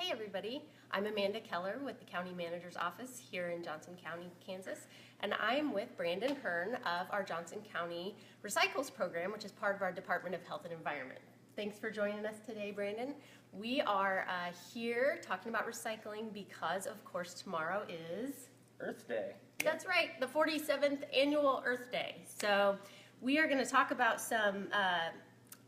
Hey everybody, I'm Amanda Keller with the County Manager's Office here in Johnson County, Kansas, and I'm with Brandon Hearn of our Johnson County Recycles program, which is part of our Department of Health and Environment. Thanks for joining us today, Brandon. We are here talking about recycling because, of course, tomorrow is Earth Day. That's right, the 47th annual Earth Day. So we are going to talk about some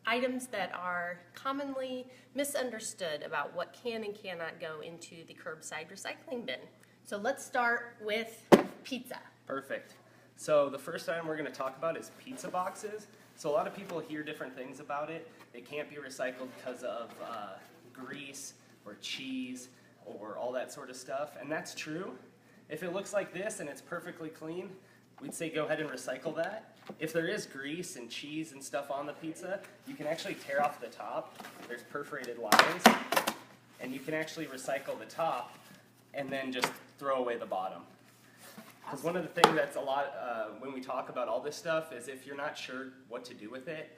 items that are commonly misunderstood about what can and cannot go into the curbside recycling bin. So let's start with pizza. Perfect. So the first item we're going to talk about is pizza boxes. So a lot of people hear different things about it. It can't be recycled because of grease or cheese or all that sort of stuff, and that's true. If it looks like this and it's perfectly clean, we'd say go ahead and recycle that. If there is grease and cheese and stuff on the pizza, you can actually tear off the top. There's perforated lines, and you can actually recycle the top and then just throw away the bottom. Because one of the things that's a lot, when we talk about all this stuff, is if you're not sure what to do with it,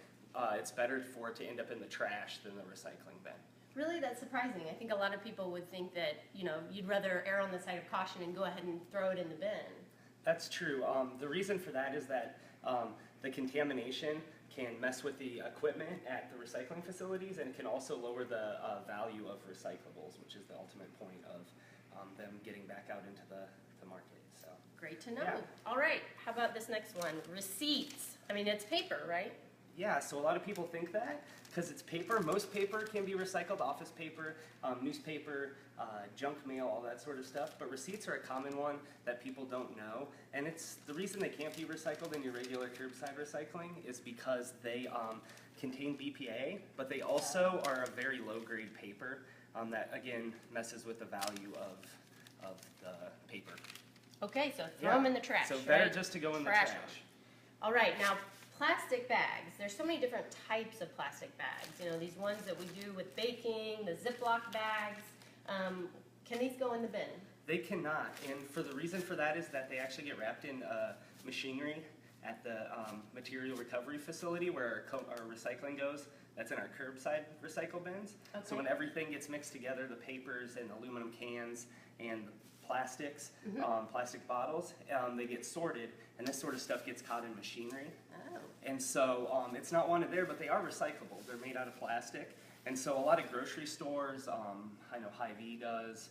it's better for it to end up in the trash than the recycling bin. Really, that's surprising. I think a lot of people would think that, you'd rather err on the side of caution and go ahead and throw it in the bin. That's true. The reason for that is that the contamination can mess with the equipment at the recycling facilities, and it can also lower the value of recyclables, which is the ultimate point of them getting back out into the market. So great to know. Yeah. All right, how about this next one? Receipts. I mean, it's paper, right? Yeah, so a lot of people think that because it's paper. Most paper can be recycled, office paper, newspaper, junk mail, all that sort of stuff. But receipts are a common one that people don't know. And it's the reason they can't be recycled in your regular curbside recycling is because they contain BPA, but they also are a very low-grade paper that, again, messes with the value of the paper. Okay, so throw them in the trash, So better right? just to go in the trash. All right, now plastic bags. There's so many different types of plastic bags. These ones that we do with baking, the Ziploc bags. Can these go in the bin? They cannot, and for the reason for that is that they actually get wrapped in machinery at the material recovery facility where our recycling goes. That's in our curbside recycle bins. Okay. So when everything gets mixed together, the papers and aluminum cans and plastics, plastic bottles, they get sorted, and this sort of stuff gets caught in machinery. Oh. And so it's not wanted there, but they are recyclable. They're made out of plastic. And so a lot of grocery stores, I know Hy-Vee does,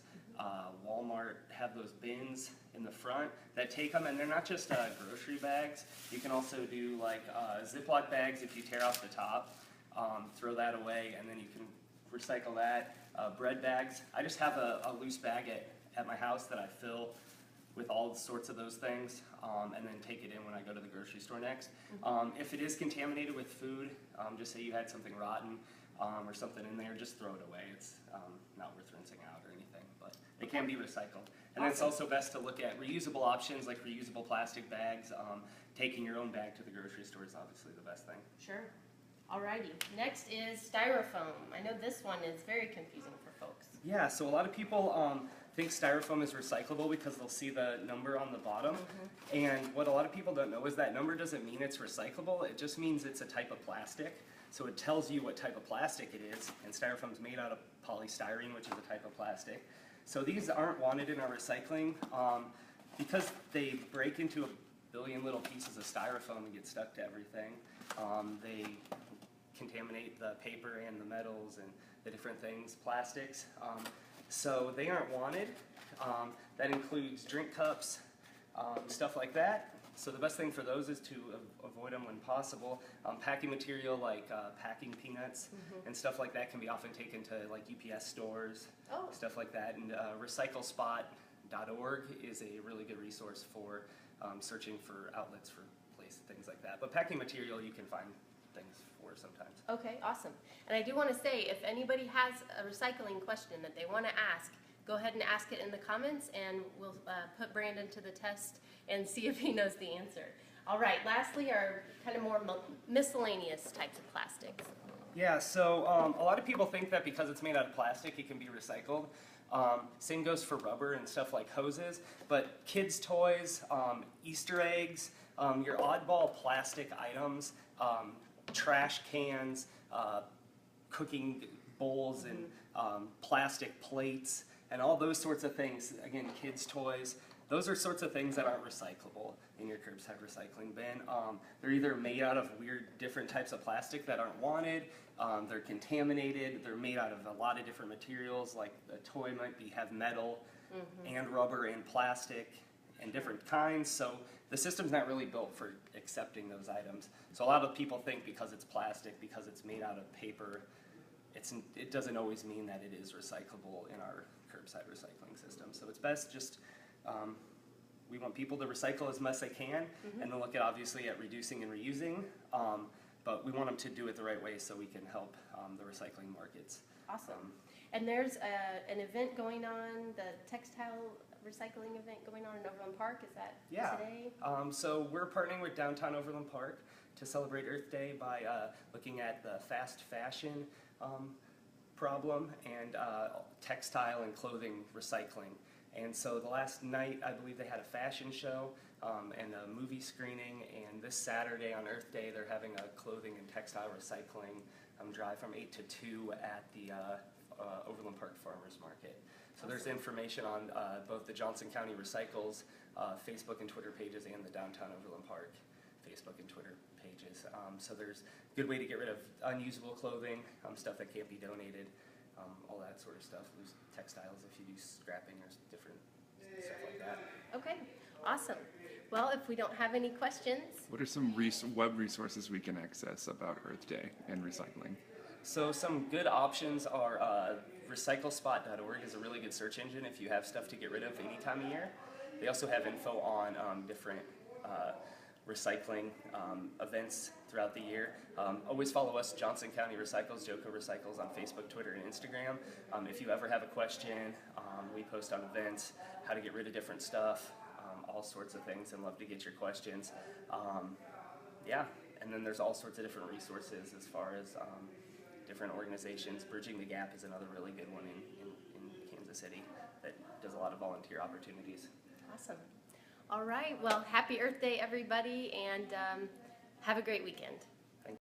Walmart have those bins in the front that take them, and they're not just grocery bags. You can also do like Ziploc bags if you tear off the top, throw that away, and then you can recycle that. Bread bags. I just have a loose bag at my house that I fill with all sorts of those things, and then take it in when I go to the grocery store next. If it is contaminated with food, just say you had something rotten or something in there, just throw it away. It's not worth rinsing out or anything, but it can be recycled. And it's also best to look at reusable options like reusable plastic bags. Taking your own bag to the grocery store is obviously the best thing. Sure. Alrighty. Next is Styrofoam. I know this one is very confusing for folks. Yeah, so a lot of people think Styrofoam is recyclable because they'll see the number on the bottom. And what a lot of people don't know is that number doesn't mean it's recyclable. It just means it's a type of plastic. So it tells you what type of plastic it is. And Styrofoam is made out of polystyrene, which is a type of plastic. So these aren't wanted in our recycling because they break into a billion little pieces of Styrofoam and get stuck to everything. They contaminate the paper and the metals and the different things, plastics. So they aren't wanted. That includes drink cups, stuff like that. So the best thing for those is to avoid them when possible. Packing material like packing peanuts and stuff like that can be often taken to like UPS stores, stuff like that. And recyclespot.org is a really good resource for searching for outlets for things like that. But packing material you can find things for sometimes. Okay, awesome. And I do want to say, if anybody has a recycling question that they want to ask, go ahead and ask it in the comments, and we'll put Brandon to the test and see if he knows the answer. All right, lastly are kind of more miscellaneous types of plastics. Yeah, so a lot of people think that because it's made out of plastic, it can be recycled. Same goes for rubber and stuff like hoses, but kids' toys, Easter eggs, your oddball plastic items, trash cans, cooking bowls and plastic plates and all those sorts of things. Again, kids' toys. Those are sorts of things that aren't recyclable in your curbside recycling bin. They're either made out of weird different types of plastic that aren't wanted, they're contaminated, they're made out of a lot of different materials, like a toy might have metal and rubber and plastic and different kinds, so the system's not really built for accepting those items. So a lot of people think because it's plastic, because it's made out of paper, it doesn't always mean that it is recyclable in our curbside recycling system. So it's best just, we want people to recycle as much as they can, and then look at obviously at reducing and reusing, but we want them to do it the right way so we can help the recycling markets. Awesome. And there's an event going on, the Textile Recycling event going on in Overland Park, is that today? So we're partnering with Downtown Overland Park to celebrate Earth Day by looking at the fast fashion problem and textile and clothing recycling. And so the last night, I believe they had a fashion show and a movie screening, and this Saturday on Earth Day, they're having a clothing and textile recycling drive from 8 to 2 at the Overland Park Farmers Market. So there's information on both the Johnson County Recycles Facebook and Twitter pages and the Downtown Overland Park Facebook and Twitter pages. So there's a good way to get rid of unusable clothing, stuff that can't be donated, all that sort of stuff, loose textiles if you do scrapping or different stuff like that. Okay, awesome. Well, if we don't have any questions. What are some web resources we can access about Earth Day and recycling? So some good options are recyclespot.org is a really good search engine if you have stuff to get rid of any time of year. They also have info on different recycling events throughout the year. Always follow us, Johnson County Recycles, Joco Recycles on Facebook, Twitter, and Instagram. If you ever have a question, we post on events, how to get rid of different stuff, all sorts of things, and love to get your questions. Yeah, and then there's all sorts of different resources as far as different organizations. Bridging the Gap is another really good one in Kansas City that does a lot of volunteer opportunities. Awesome. All right, well, happy Earth Day, everybody, and have a great weekend.